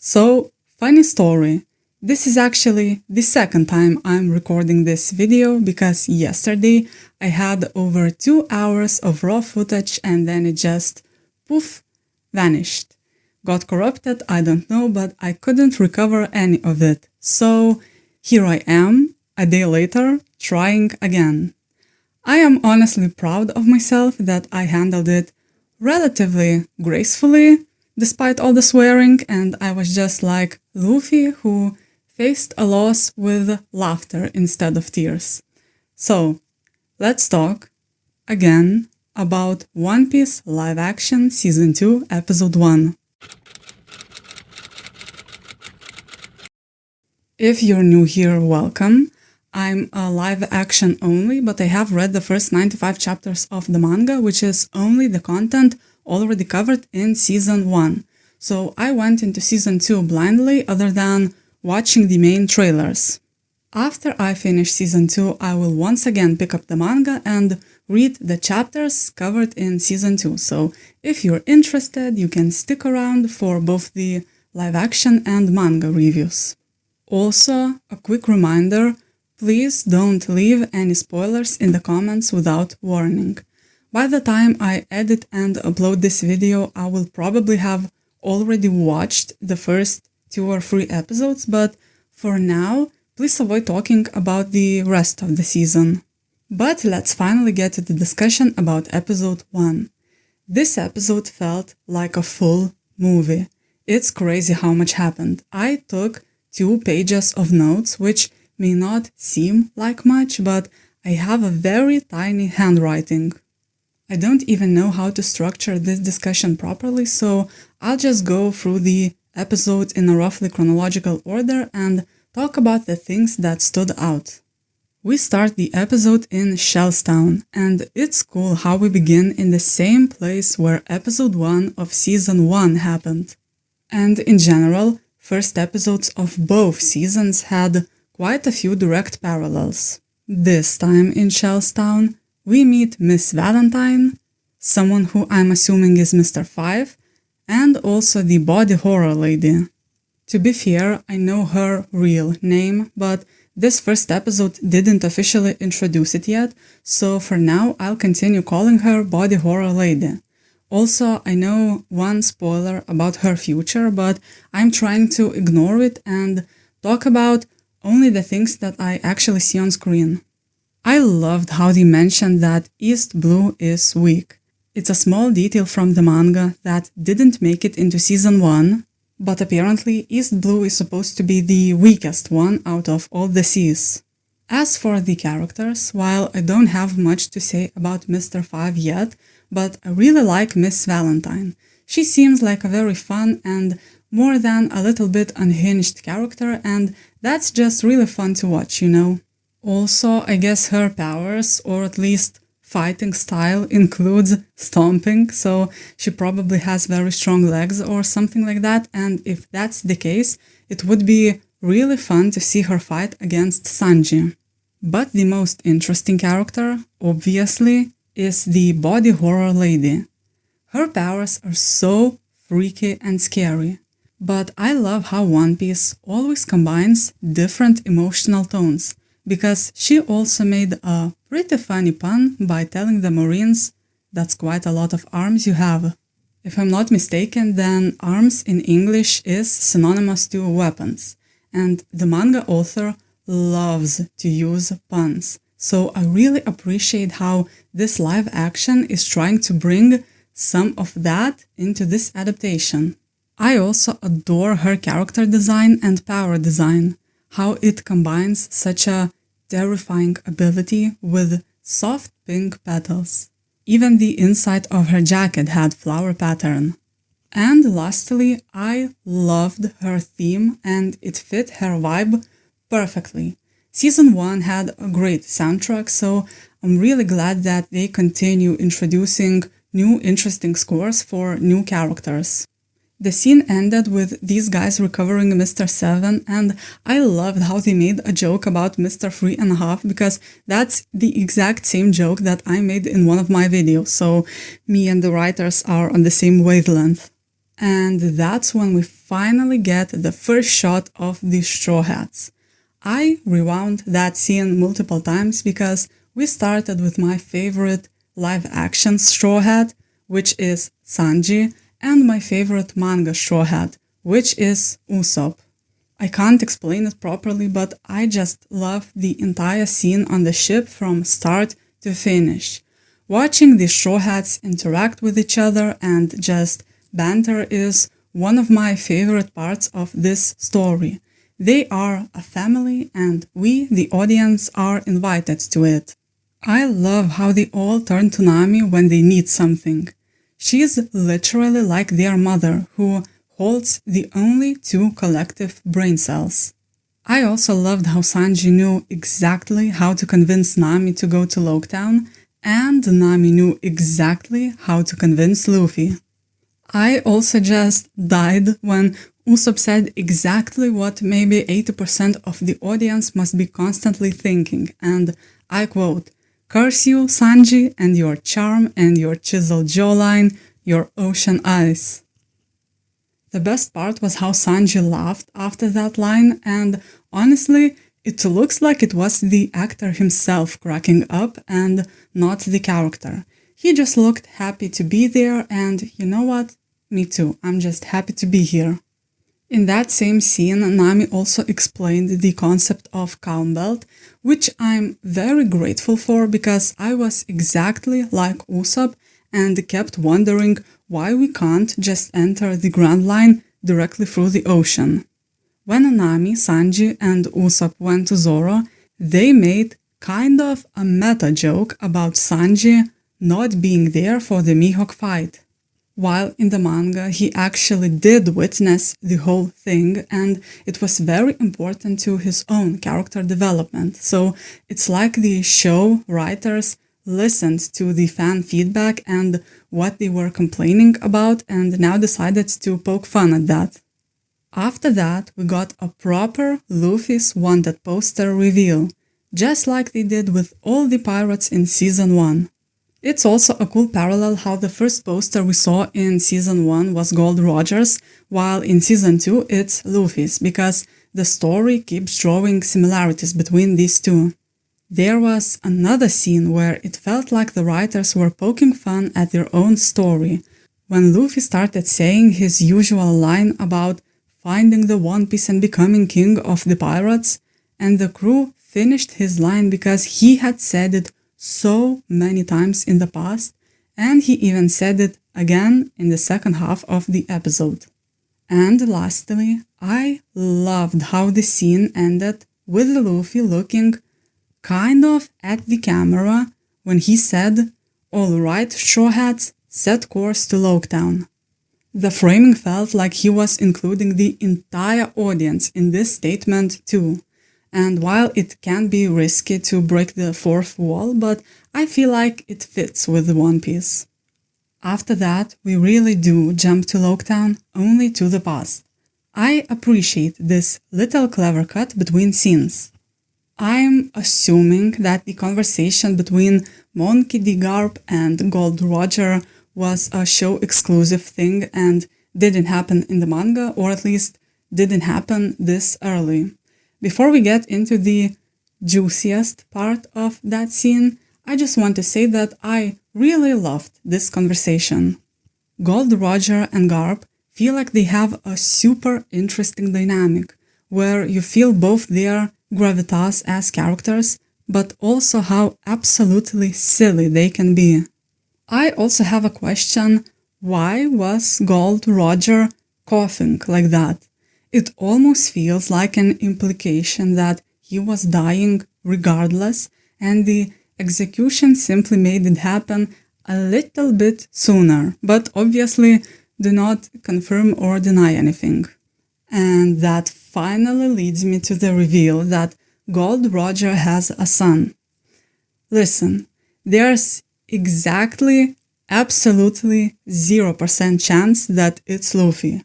So, funny story. This is actually the second time I'm recording this video because yesterday I had over 2 hours of raw footage and then it just poof, vanished. Got corrupted, I don't know, but I couldn't recover any of it. So here I am, a day later, trying again. I am honestly proud of myself that I handled it relatively gracefully, despite all the swearing, and I was just like Luffy who faced a loss with laughter instead of tears. So, let's talk again about One Piece Live Action Season 2 Episode 1. If you're new here, welcome. I'm a live action only, but I have read the first 95 chapters of the manga, which is only the content already covered in Season 1. So I went into Season 2 blindly, other than watching the main trailers. After I finish Season 2, I will once again pick up the manga and read the chapters covered in Season 2. So if you're interested, you can stick around for both the live action and manga reviews. Also, a quick reminder, please don't leave any spoilers in the comments without warning. By the time I edit and upload this video, I will probably have already watched the first 2 or 3 episodes, but for now, please avoid talking about the rest of the season. But let's finally get to the discussion about episode 1. This episode felt like a full movie. It's crazy how much happened. I took 2 pages of notes, which may not seem like much, but I have a very tiny handwriting. I don't even know how to structure this discussion properly, so I'll just go through the episode in a roughly chronological order and talk about the things that stood out. We start the episode in Shellstown, and it's cool how we begin in the same place where episode 1 of season 1 happened. And in general, first episodes of both seasons had quite a few direct parallels. This time in Shellstown, we meet Miss Valentine, someone who I'm assuming is Mr. 5, and also the body horror lady. To be fair, I know her real name, but this first episode didn't officially introduce it yet, so for now I'll continue calling her body horror lady. Also, I know one spoiler about her future, but I'm trying to ignore it and talk about only the things that I actually see on screen. I loved how they mentioned that East Blue is weak. It's a small detail from the manga that didn't make it into season 1, but apparently East Blue is supposed to be the weakest one out of all the seas. As for the characters, while I don't have much to say about Mr. 5 yet, but I really like Miss Valentine. She seems like a very fun and more than a little bit unhinged character, and that's just really fun to watch, you know. Also, I guess her powers, or at least fighting style, includes stomping, so she probably has very strong legs or something like that, and if that's the case, it would be really fun to see her fight against Sanji. But the most interesting character, obviously, is the body horror lady. Her powers are so freaky and scary. But I love how One Piece always combines different emotional tones, because she also made a pretty funny pun by telling the Marines, "That's quite a lot of arms you have." If I'm not mistaken, then arms in English is synonymous to weapons, and the manga author loves to use puns. So I really appreciate how this live action is trying to bring some of that into this adaptation. I also adore her character design and power design, how it combines such a terrifying ability with soft pink petals. Even the inside of her jacket had flower pattern. And lastly, I loved her theme and it fit her vibe perfectly. Season 1 had a great soundtrack, so I'm really glad that they continue introducing new interesting scores for new characters. The scene ended with these guys recovering Mr. 7, and I loved how they made a joke about Mr. 3.5 because that's the exact same joke that I made in one of my videos, so me and the writers are on the same wavelength. And that's when we finally get the first shot of the Straw Hats. I rewound that scene multiple times because we started with my favorite live-action Straw Hat, which is Sanji, and my favorite manga Straw Hat, which is Usopp. I can't explain it properly, but I just love the entire scene on the ship from start to finish. Watching the Straw Hats interact with each other and just banter is one of my favorite parts of this story. They are a family and we, the audience, are invited to it. I love how they all turn to Nami when they need something. She's literally like their mother, who holds the only two collective brain cells. I also loved how Sanji knew exactly how to convince Nami to go to Loketown, and Nami knew exactly how to convince Luffy. I also just died when Usopp said exactly what maybe 80% of the audience must be constantly thinking, and I quote, "Curse you, Sanji, and your charm and your chiseled jawline, your ocean eyes." The best part was how Sanji laughed after that line, and honestly, it looks like it was the actor himself cracking up and not the character. He just looked happy to be there, and you know what? Me too, I'm just happy to be here. In that same scene, Nami also explained the concept of calm belt, which I'm very grateful for because I was exactly like Usopp and kept wondering why we can't just enter the Grand Line directly through the ocean. When Nami, Sanji, and Usopp went to Zoro, they made kind of a meta joke about Sanji not being there for the Mihawk fight. While in the manga, he actually did witness the whole thing, and it was very important to his own character development. So it's like the show writers listened to the fan feedback and what they were complaining about, and now decided to poke fun at that. After that, we got a proper Luffy's Wanted poster reveal, just like they did with all the pirates in Season 1. It's also a cool parallel how the first poster we saw in Season 1 was Gold Roger's, while in Season 2 it's Luffy's, because the story keeps drawing similarities between these two. There was another scene where it felt like the writers were poking fun at their own story, when Luffy started saying his usual line about finding the One Piece and becoming king of the pirates, and the crew finished his line because he had said it so many times in the past, and he even said it again in the second half of the episode. And lastly, I loved how the scene ended with Luffy looking kind of at the camera when he said, "Alright, Straw Hats, set course to Loketown." The framing felt like he was including the entire audience in this statement too. And while it can be risky to break the fourth wall, but I feel like it fits with One Piece. After that, we really do jump to Loketown, only to the past. I appreciate this little clever cut between scenes. I'm assuming that the conversation between Monkey D. Garp and Gold Roger was a show exclusive thing and didn't happen in the manga, or at least didn't happen this early. Before we get into the juiciest part of that scene, I just want to say that I really loved this conversation. Gold Roger and Garp feel like they have a super interesting dynamic, where you feel both their gravitas as characters, but also how absolutely silly they can be. I also have a question: why was Gold Roger coughing like that? It almost feels like an implication that he was dying regardless, and the execution simply made it happen a little bit sooner, but obviously do not confirm or deny anything. And that finally leads me to the reveal that Gold Roger has a son. Listen, there's exactly, absolutely 0% chance that it's Luffy.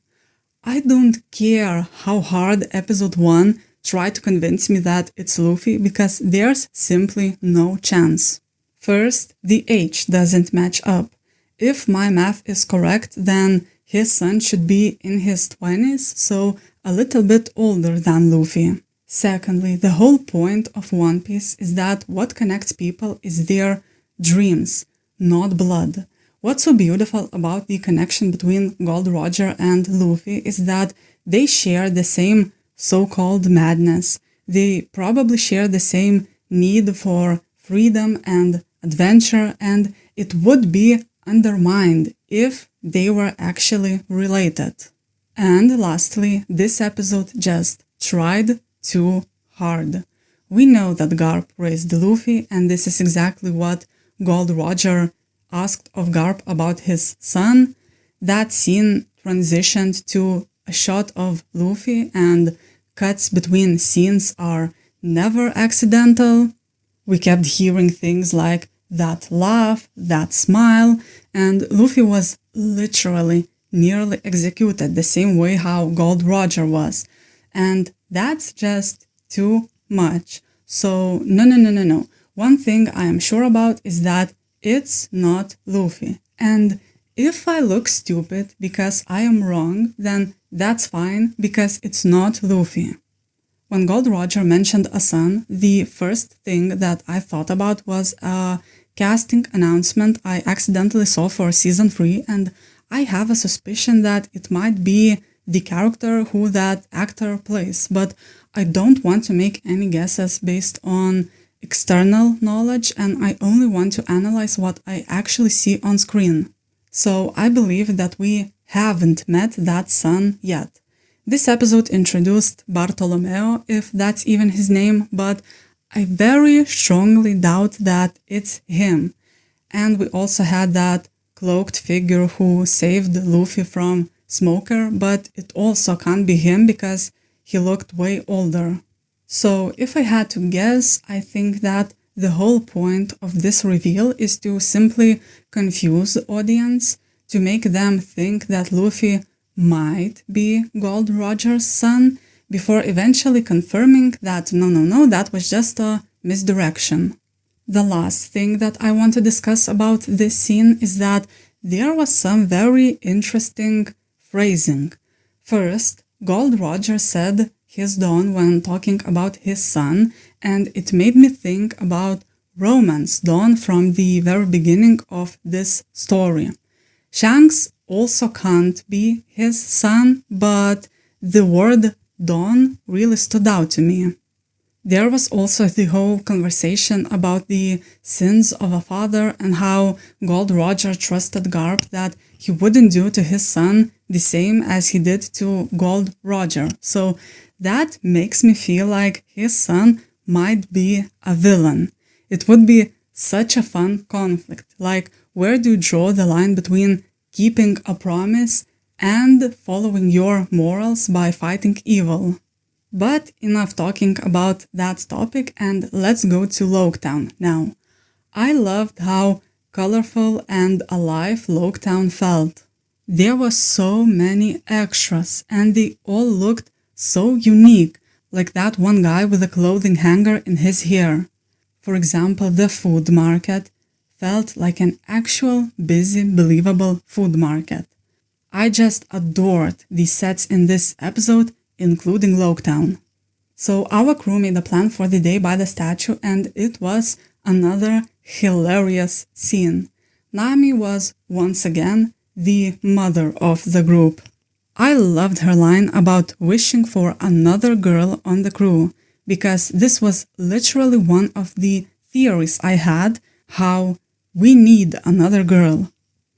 I don't care how hard episode 1 tried to convince me that it's Luffy, because there's simply no chance. First, the age doesn't match up. If my math is correct, then his son should be in his 20s, so a little bit older than Luffy. Secondly, the whole point of One Piece is that what connects people is their dreams, not blood. What's so beautiful about the connection between Gold Roger and Luffy is that they share the same so-called madness. They probably share the same need for freedom and adventure, and it would be undermined if they were actually related. And lastly, this episode just tried too hard. We know that Garp raised Luffy, and this is exactly what Gold Roger asked of Garp about his son. That scene transitioned to a shot of Luffy, and cuts between scenes are never accidental. We kept hearing things like that laugh, that smile, and Luffy was literally nearly executed the same way how Gold Roger was. And that's just too much. So no. One thing I am sure about is that it's not Luffy. And if I look stupid because I am wrong, then that's fine because it's not Luffy. When Gold Roger mentioned a son, the first thing that I thought about was a casting announcement I accidentally saw for season 3, and I have a suspicion that it might be the character who that actor plays, but I don't want to make any guesses based on external knowledge, and I only want to analyze what I actually see on screen. So I believe that we haven't met that son yet. This episode introduced Bartolomeo, if that's even his name, but I very strongly doubt that it's him. And we also had that cloaked figure who saved Luffy from Smoker, but it also can't be him because he looked way older. So if I had to guess, I think that the whole point of this reveal is to simply confuse the audience, to make them think that Luffy might be Gold Roger's son, before eventually confirming that no, that was just a misdirection. The last thing that I want to discuss about this scene is that there was some very interesting phrasing. First, Gold Roger said his Dawn when talking about his son, and it made me think about Romance Dawn from the very beginning of this story. Shanks also can't be his son, but the word Dawn really stood out to me. There was also the whole conversation about the sins of a father and how Gold Roger trusted Garp that he wouldn't do to his son the same as he did to Gold Roger. So that makes me feel like his son might be a villain. It would be such a fun conflict. Like, where do you draw the line between keeping a promise and following your morals by fighting evil? But enough talking about that topic, and let's go to Loketown now. I loved how colorful and alive Loketown felt. There were so many extras, and they all looked so unique, like that one guy with a clothing hanger in his hair. For example, the food market felt like an actual, busy, believable food market. I just adored the sets in this episode, including Loketown. So our crew made a plan for the day by the statue, and it was another hilarious scene. Nami was once again the mother of the group. I loved her line about wishing for another girl on the crew, because this was literally one of the theories I had, how we need another girl.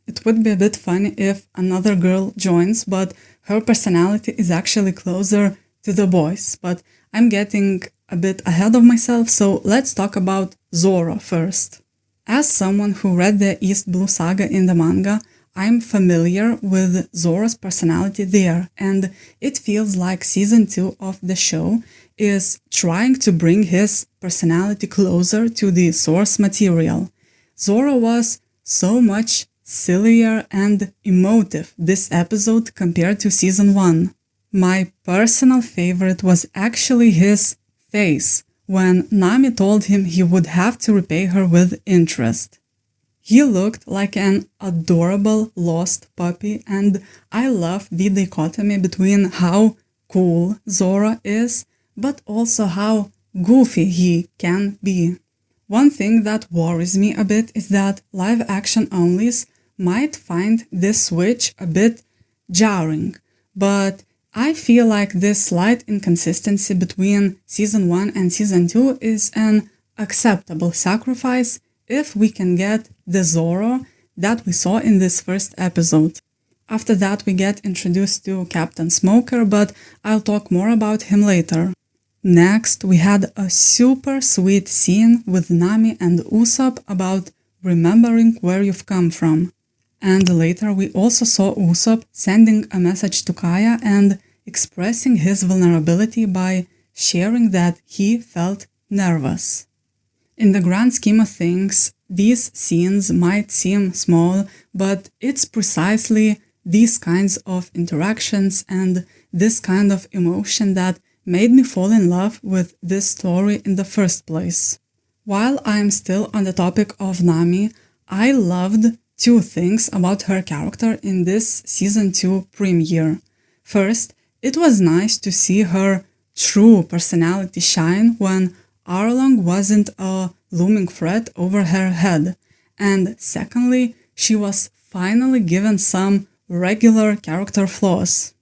It would be a bit funny if another girl joins, but her personality is actually closer to the boys. But I'm getting a bit ahead of myself, so let's talk about Zoro first. As someone who read the East Blue Saga in the manga, I'm familiar with Zoro's personality there, and it feels like season 2 of the show is trying to bring his personality closer to the source material. Zoro was so much sillier and emotive this episode compared to season 1. My personal favorite was actually his face when Nami told him he would have to repay her with interest. He looked like an adorable lost puppy, and I love the dichotomy between how cool Zoro is, but also how goofy he can be. One thing that worries me a bit is that live action onlys might find this switch a bit jarring, but I feel like this slight inconsistency between season 1 and season 2 is an acceptable sacrifice if we can get the Zoro that we saw in this first episode. After that, we get introduced to Captain Smoker, but I'll talk more about him later. Next, we had a super sweet scene with Nami and Usopp about remembering where you've come from. And later, we also saw Usopp sending a message to Kaya and expressing his vulnerability by sharing that he felt nervous. In the grand scheme of things, these scenes might seem small, but it's precisely these kinds of interactions and this kind of emotion that made me fall in love with this story in the first place. While I'm still on the topic of Nami, I loved two things about her character in this season 2 premiere. First, it was nice to see her true personality shine when Arlong wasn't a looming threat over her head. And secondly, she was finally given some regular character flaws.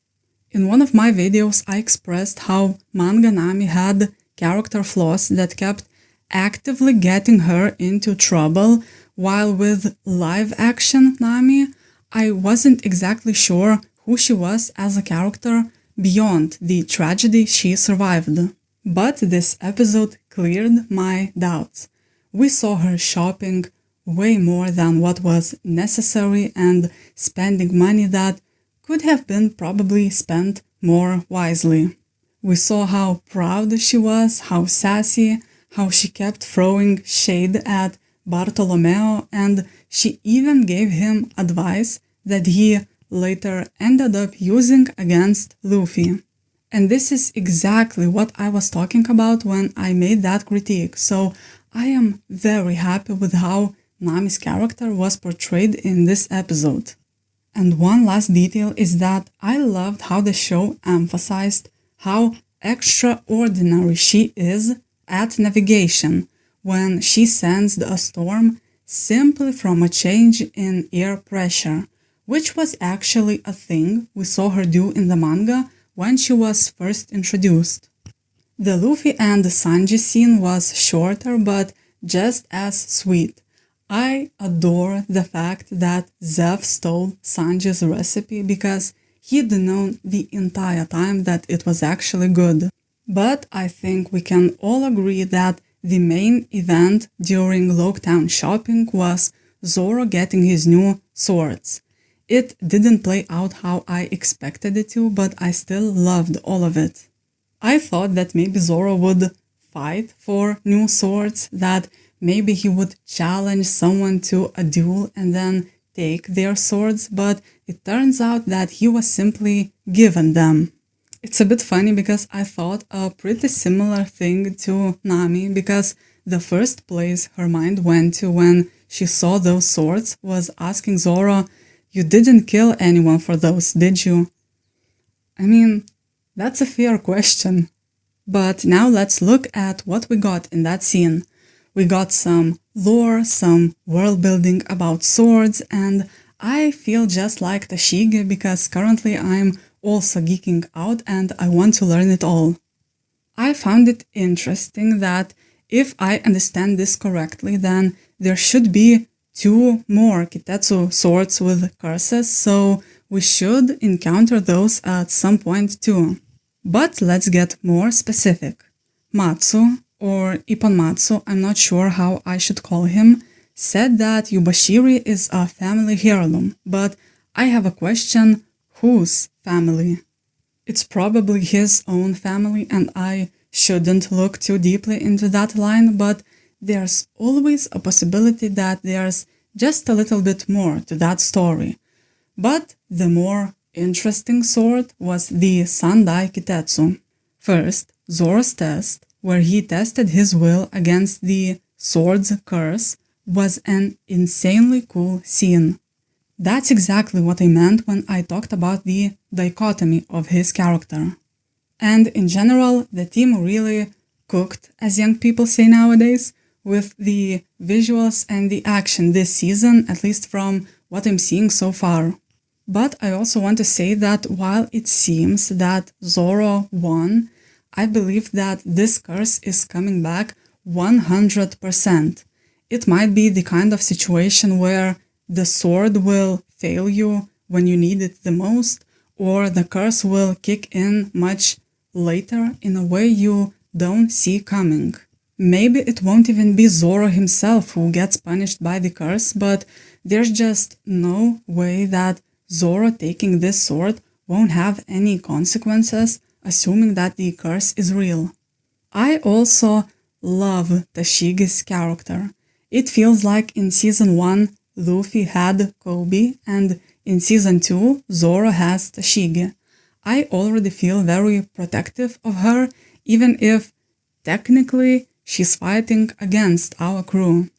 In one of my videos, I expressed how manga Nami had character flaws that kept actively getting her into trouble, while with live-action Nami, I wasn't exactly sure who she was as a character beyond the tragedy she survived. But this episode cleared my doubts. We saw her shopping way more than what was necessary and spending money that could have been probably spent more wisely. We saw how proud she was, how sassy, how she kept throwing shade at Bartolomeo, and she even gave him advice that he later ended up using against Luffy. And this is exactly what I was talking about when I made that critique, so I am very happy with how Nami's character was portrayed in this episode. And one last detail is that I loved how the show emphasized how extraordinary she is at navigation when she sensed a storm simply from a change in air pressure, which was actually a thing we saw her do in the manga when she was first introduced. The Luffy and Sanji scene was shorter but just as sweet. I adore the fact that Zeff stole Sanji's recipe because he'd known the entire time that it was actually good. But I think we can all agree that the main event during Loguetown shopping was Zoro getting his new swords. It didn't play out how I expected it to, but I still loved all of it. I thought that maybe Zoro would fight for new swords, that maybe he would challenge someone to a duel and then take their swords, but it turns out that he was simply given them. It's a bit funny because I thought a pretty similar thing to Nami, because the first place her mind went to when she saw those swords was asking Zoro, "You didn't kill anyone for those, did you?" I mean, that's a fair question. But now let's look at what we got in that scene. We got some lore, some world building about swords, and I feel just like Tashigi because currently I'm also geeking out and I want to learn it all. I found it interesting that if I understand this correctly, then there should be 2 more Kitetsu swords with curses, so we should encounter those at some point too. But let's get more specific. Matsu, or Ipponmatsu, I'm not sure how I should call him, said that Yubashiri is a family heirloom, but I have a question: whose family? It's probably his own family, and I shouldn't look too deeply into that line, but there's always a possibility that there's just a little bit more to that story. But the more interesting sword was the Sandai Kitetsu. First, Zoro's test, where he tested his will against the sword's curse, was an insanely cool scene. That's exactly what I meant when I talked about the dichotomy of his character. And in general, the team really cooked, as young people say nowadays, with the visuals and the action this season, at least from what I'm seeing so far. But I also want to say that while it seems that Zoro won, I believe that this curse is coming back 100%. It might be the kind of situation where the sword will fail you when you need it the most, or the curse will kick in much later in a way you don't see coming. Maybe it won't even be Zoro himself who gets punished by the curse, but there's just no way that Zoro taking this sword won't have any consequences, assuming that the curse is real. I also love Tashigi's character. It feels like in Season 1, Luffy had Kobe, and in Season 2, Zoro has Tashigi. I already feel very protective of her, even if technically she's fighting against our crew.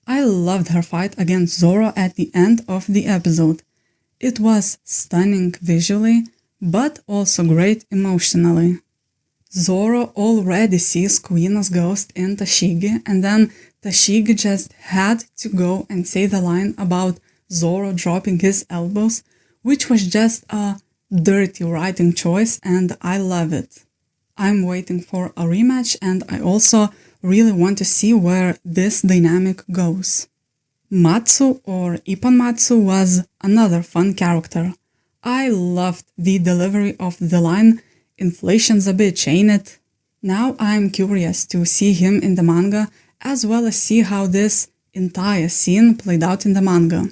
I loved her fight against Zoro at the end of the episode. It was stunning visually, but also great emotionally. Zoro already sees Kuina's ghost in Tashigi, and then Tashigi just had to go and say the line about Zoro dropping his elbows, which was just a dirty writing choice, and I love it. I'm waiting for a rematch, and I also really want to see where this dynamic goes. Matsu, or Ipponmatsu, was another fun character. I loved the delivery of the line, "Inflation's a bitch, ain't it?" Now I'm curious to see him in the manga, as well as see how this entire scene played out in the manga.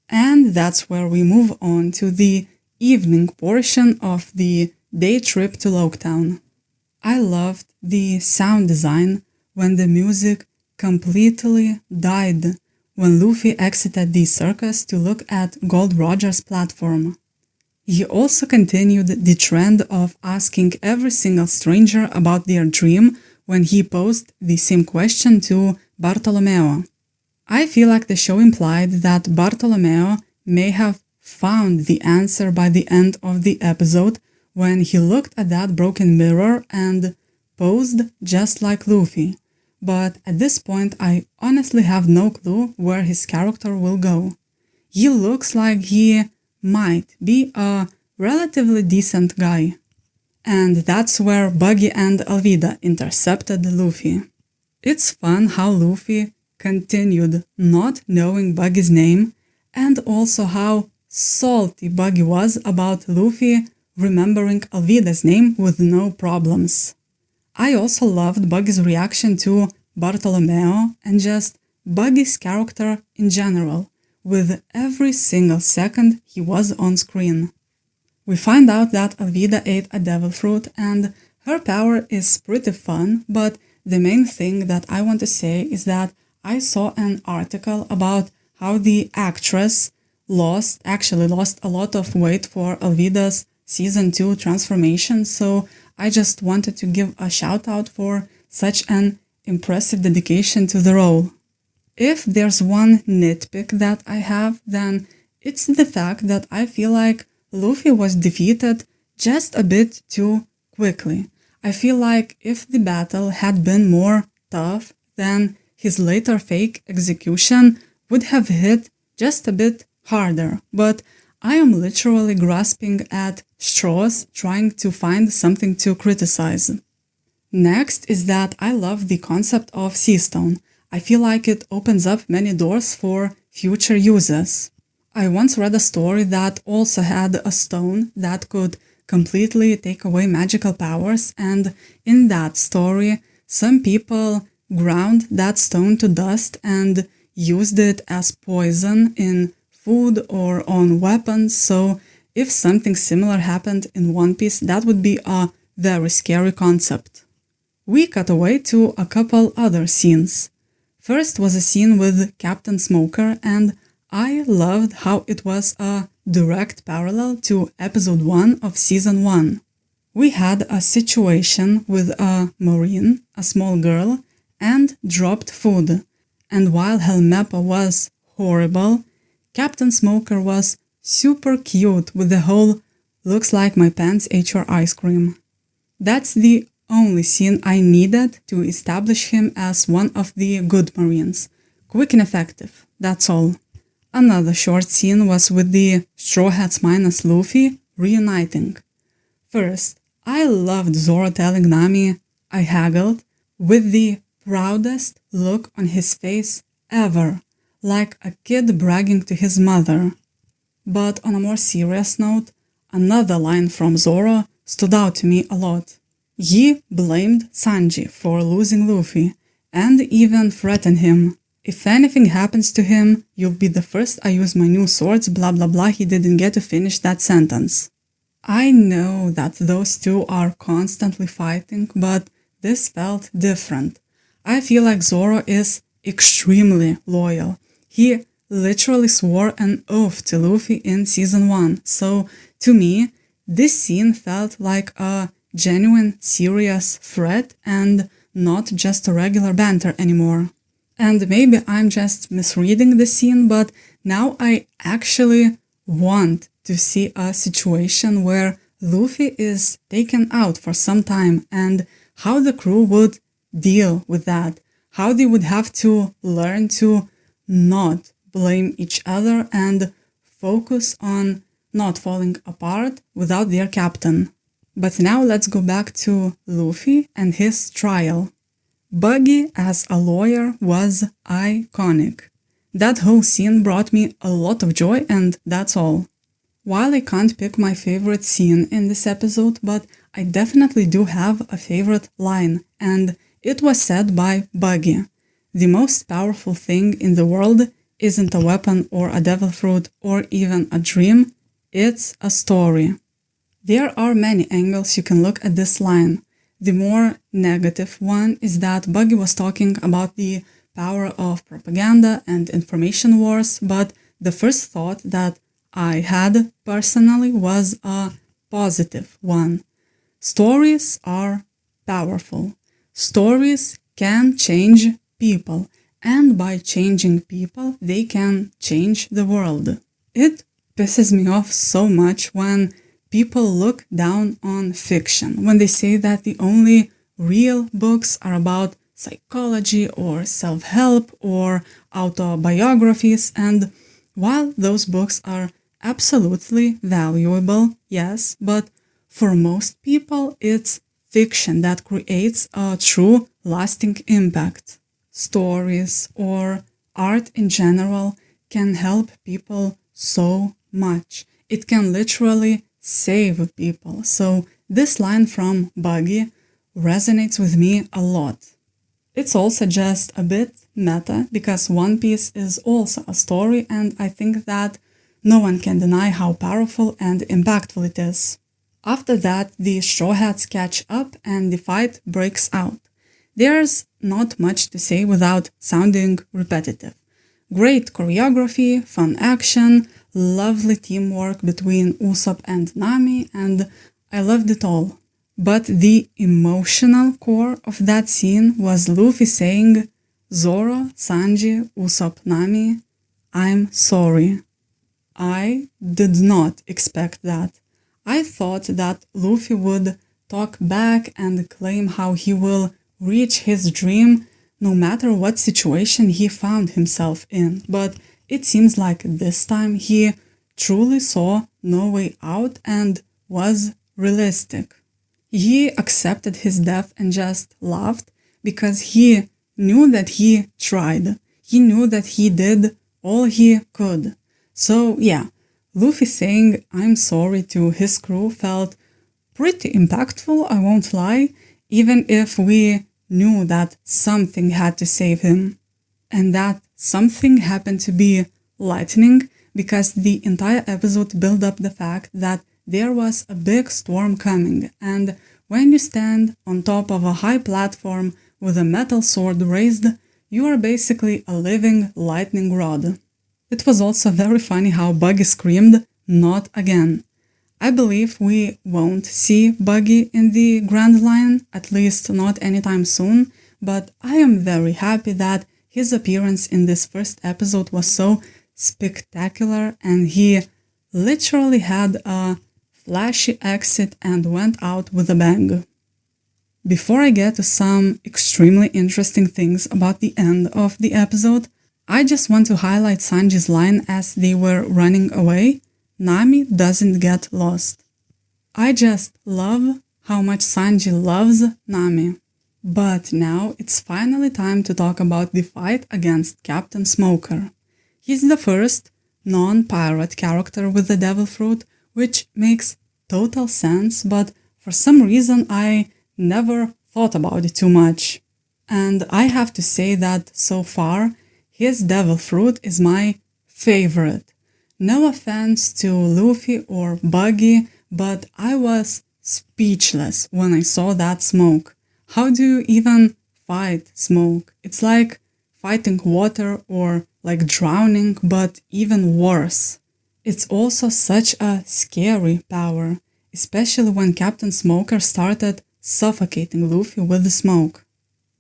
And that's where we move on to the evening portion of the day trip to Loketown. I loved the sound design when the music completely died when Luffy exited the circus to look at Gold Roger's platform. He also continued the trend of asking every single stranger about their dream when he posed the same question to Bartolomeo. I feel like the show implied that Bartolomeo may have found the answer by the end of the episode when he looked at that broken mirror and posed just like Luffy. But at this point, I honestly have no clue where his character will go. He looks like he might be a relatively decent guy. And that's where Buggy and Alvida intercepted Luffy. It's fun how Luffy continued not knowing Buggy's name, and also how salty Buggy was about Luffy remembering Alvida's name with no problems. I also loved Buggy's reaction to Bartolomeo and just Buggy's character in general, with every single second he was on screen. We find out that Alvida ate a devil fruit and her power is pretty fun, but the main thing that I want to say is that I saw an article about how the actress actually lost a lot of weight for Alvida's Season 2 transformation, so I just wanted to give a shout out for such an impressive dedication to the role. If there's one nitpick that I have, then it's the fact that I feel like Luffy was defeated just a bit too quickly. I feel like if the battle had been more tough, then his later fake execution would have hit just a bit harder, but I am literally grasping at straws trying to find something to criticize. Next is that I love the concept of Sea Stone. I feel like it opens up many doors for future uses. I once read a story that also had a stone that could completely take away magical powers, and in that story, some people ground that stone to dust and used it as poison in food or on weapons, so if something similar happened in One Piece, that would be a very scary concept. We cut away to a couple other scenes. First was a scene with Captain Smoker, and I loved how it was a direct parallel to episode 1 of season 1. We had a situation with a Marine, a small girl, and dropped food. And while Helmeppa was horrible, Captain Smoker was super cute with the whole "looks like my pants ate your ice cream." That's the only scene I needed to establish him as one of the good Marines. Quick and effective, that's all. Another short scene was with the Straw Hats minus Luffy reuniting. First, I loved Zoro telling Nami I haggled with the proudest look on his face ever, like a kid bragging to his mother. But on a more serious note, another line from Zoro stood out to me a lot. He blamed Sanji for losing Luffy and even threatened him. If anything happens to him, you'll be the first I use my new swords, blah blah blah. He didn't get to finish that sentence. I know that those two are constantly fighting, but this felt different. I feel like Zoro is extremely loyal. He literally swore an oath to Luffy in season 1, so to me, this scene felt like a genuine, serious threat and not just a regular banter anymore. And maybe I'm just misreading the scene, but now I actually want to see a situation where Luffy is taken out for some time and how the crew would deal with that, how they would have to learn to not blame each other and focus on not falling apart without their captain. But now let's go back to Luffy and his trial. Buggy as a lawyer was iconic. That whole scene brought me a lot of joy, and that's all. While I can't pick my favorite scene in this episode, but I definitely do have a favorite line, and it was said by Buggy. The most powerful thing in the world isn't a weapon or a devil fruit or even a dream, it's a story. There are many angles you can look at this line. The more negative one is that Buggy was talking about the power of propaganda and information wars, but the first thought that I had personally was a positive one. Stories are powerful. Stories can change people, and by changing people, they can change the world. It pisses me off so much when people look down on fiction, when they say that the only real books are about psychology or self-help or autobiographies, and while those books are absolutely valuable, yes, but for most people it's fiction that creates a true lasting impact. Stories or art in general can help people so much. It can literally save people. So this line from Buggy resonates with me a lot. It's also just a bit meta because One Piece is also a story, and I think that no one can deny how powerful and impactful it is. After that, the Straw Hats catch up and the fight breaks out. There's not much to say without sounding repetitive. Great choreography, fun action, lovely teamwork between Usopp and Nami, and I loved it all. But the emotional core of that scene was Luffy saying, "Zoro, Sanji, Usopp, Nami, I'm sorry." I did not expect that. I thought that Luffy would talk back and claim how he will reach his dream no matter what situation he found himself in, but it seems like this time he truly saw no way out and was realistic. He accepted his death and just laughed because he knew that he tried. He knew that he did all he could. So yeah, Luffy saying "I'm sorry" to his crew felt pretty impactful, I won't lie, even if we knew that something had to save him. And that something happened to be lightning because the entire episode built up the fact that there was a big storm coming, and when you stand on top of a high platform with a metal sword raised, you are basically a living lightning rod. It was also very funny how Buggy screamed, "Not again." I believe we won't see Buggy in the Grand Line, at least not anytime soon, but I am very happy that his appearance in this first episode was so spectacular, and he literally had a flashy exit and went out with a bang. Before I get to some extremely interesting things about the end of the episode, I just want to highlight Sanji's line as they were running away: "Nami doesn't get lost." I just love how much Sanji loves Nami. But now it's finally time to talk about the fight against Captain Smoker. He's the first non-pirate character with the devil fruit, which makes total sense, but for some reason I never thought about it too much. And I have to say that so far, his devil fruit is my favorite. No offense to Luffy or Buggy, but I was speechless when I saw that smoke. How do you even fight smoke? It's like fighting water or like drowning, but even worse. It's also such a scary power, especially when Captain Smoker started suffocating Luffy with the smoke.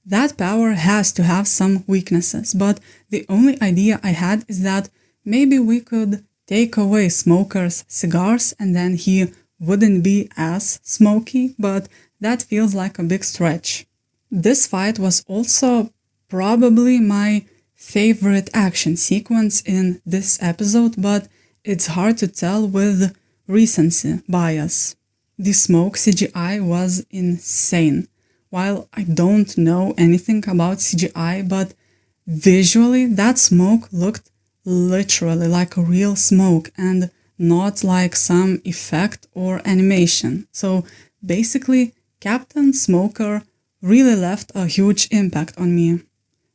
That power has to have some weaknesses, but the only idea I had is that maybe we could take away Smoker's cigars and then he wouldn't be as smoky, but that feels like a big stretch. This fight was also probably my favorite action sequence in this episode, but it's hard to tell with recency bias. The smoke CGI was insane. While I don't know anything about CGI, but visually that smoke looked literally like a real smoke and not like some effect or animation. So basically, Captain Smoker really left a huge impact on me.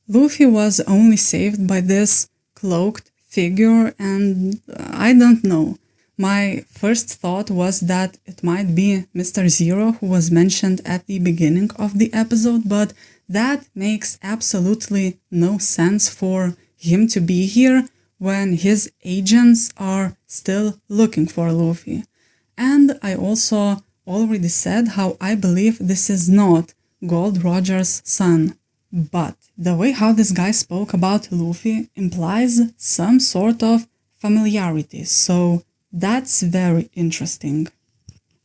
Luffy was only saved by this cloaked figure, and I don't know. My first thought was that it might be Mr. Zero, who was mentioned at the beginning of the episode, but that makes absolutely no sense for him to be here when his agents are still looking for Luffy. And I also already said how I believe this is not Gold Roger's son. But the way how this guy spoke about Luffy implies some sort of familiarity, so that's very interesting.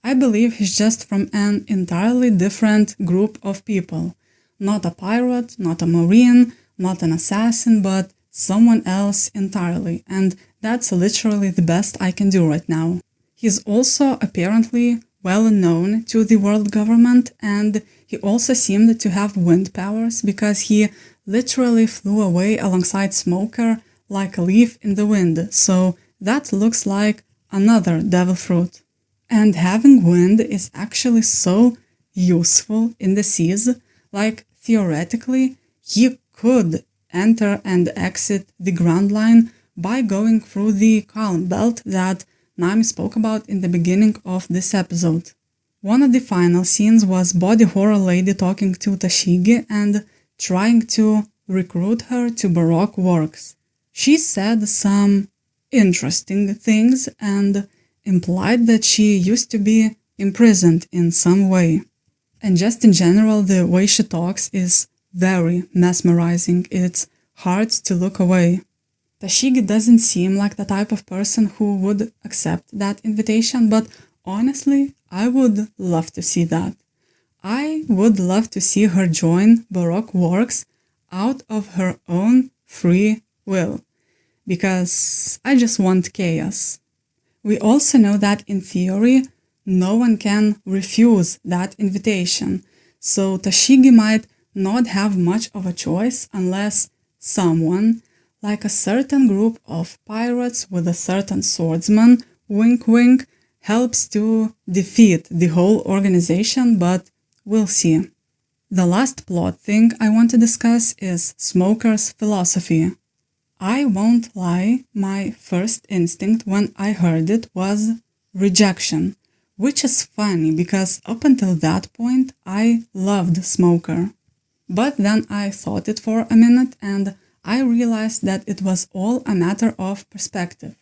I believe he's just from an entirely different group of people. Not a pirate, not a marine, not an assassin, but someone else entirely, and that's literally the best I can do right now. He's also apparently well known to the world government, and he also seemed to have wind powers because he literally flew away alongside Smoker like a leaf in the wind, so that looks like another devil fruit. And having wind is actually so useful in the seas, like theoretically he could enter and exit the Grand Line by going through the calm belt that Nami spoke about in the beginning of this episode. One of the final scenes was Body Horror Lady talking to Tashigi and trying to recruit her to Baroque works. She said some interesting things and implied that she used to be imprisoned in some way. And just in general, the way she talks is very mesmerizing. It's hard to look away. Tashigi doesn't seem like the type of person who would accept that invitation, but honestly, I would love to see that. I would love to see her join Baroque works out of her own free will, because I just want chaos. We also know that in theory, no one can refuse that invitation, so Tashigi might not have much of a choice unless someone, like a certain group of pirates with a certain swordsman, wink wink, helps to defeat the whole organization, but we'll see. The last plot thing I want to discuss is Smoker's philosophy. I won't lie, my first instinct when I heard it was rejection, which is funny because up until that point I loved Smoker. But then I thought it for a minute and I realized that it was all a matter of perspective.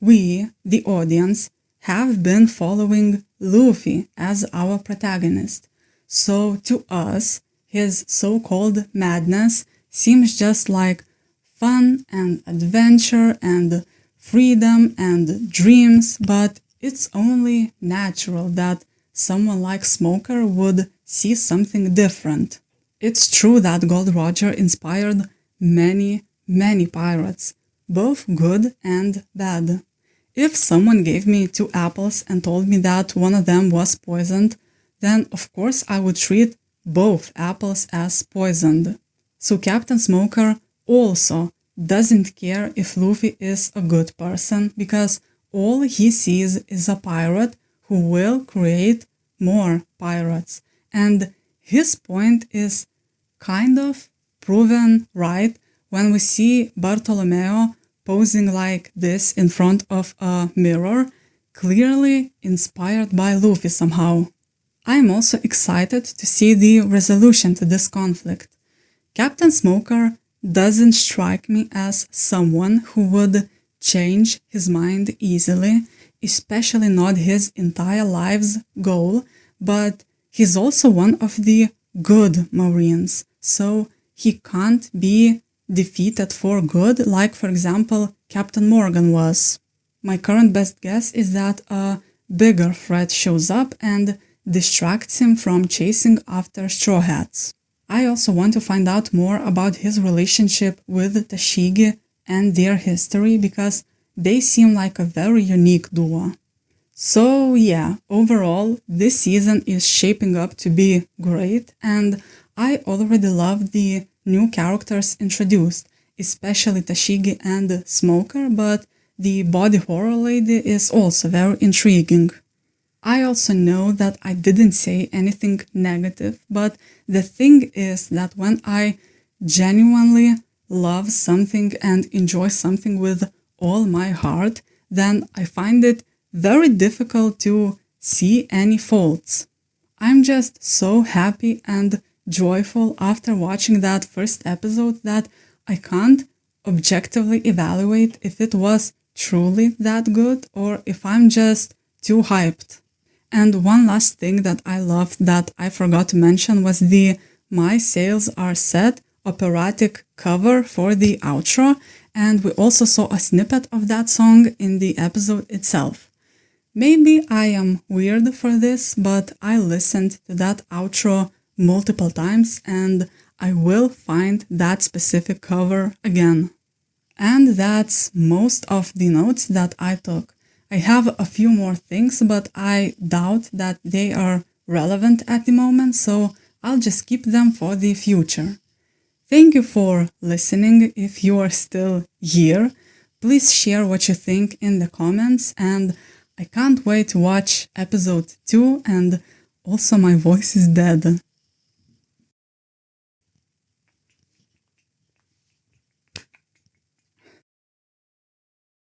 We, the audience, have been following Luffy as our protagonist. So to us, his so-called madness seems just like fun and adventure and freedom and dreams, but it's only natural that someone like Smoker would see something different. It's true that Gold Roger inspired many pirates, both good and bad. If someone gave me 2 apples and told me that one of them was poisoned, then of course I would treat both apples as poisoned. So Captain Smoker also doesn't care if Luffy is a good person, because all he sees is a pirate who will create more pirates. And his point is kind of proven right when we see Bartolomeo posing like this in front of a mirror, clearly inspired by Luffy somehow. I am also excited to see the resolution to this conflict. Captain Smoker doesn't strike me as someone who would change his mind easily, especially not his entire life's goal, but he's also one of the good Marines, so he can't be defeated for good, like for example Captain Morgan was. My current best guess is that a bigger threat shows up and distracts him from chasing after Straw Hats. I also want to find out more about his relationship with Tashigi and their history, because they seem like a very unique duo. So yeah, overall, this season is shaping up to be great, and I already love the new characters introduced, especially Tashigi and Smoker, but the body horror lady is also very intriguing. I also know that I didn't say anything negative, but the thing is that when I genuinely love something and enjoy something with all my heart, then I find it very difficult to see any faults. I'm just so happy and joyful after watching that first episode that I can't objectively evaluate if it was truly that good or if I'm just too hyped. And one last thing that I loved that I forgot to mention was the My Sails Are Set operatic cover for the outro, and we also saw a snippet of that song in the episode itself. Maybe I am weird for this, but I listened to that outro multiple times and I will find that specific cover again. And that's most of the notes that I took. I have a few more things, but I doubt that they are relevant at the moment, so I'll just keep them for the future. Thank you for listening. If you are still here, please share what you think in the comments, and I can't wait to watch episode 2, and also my voice is dead.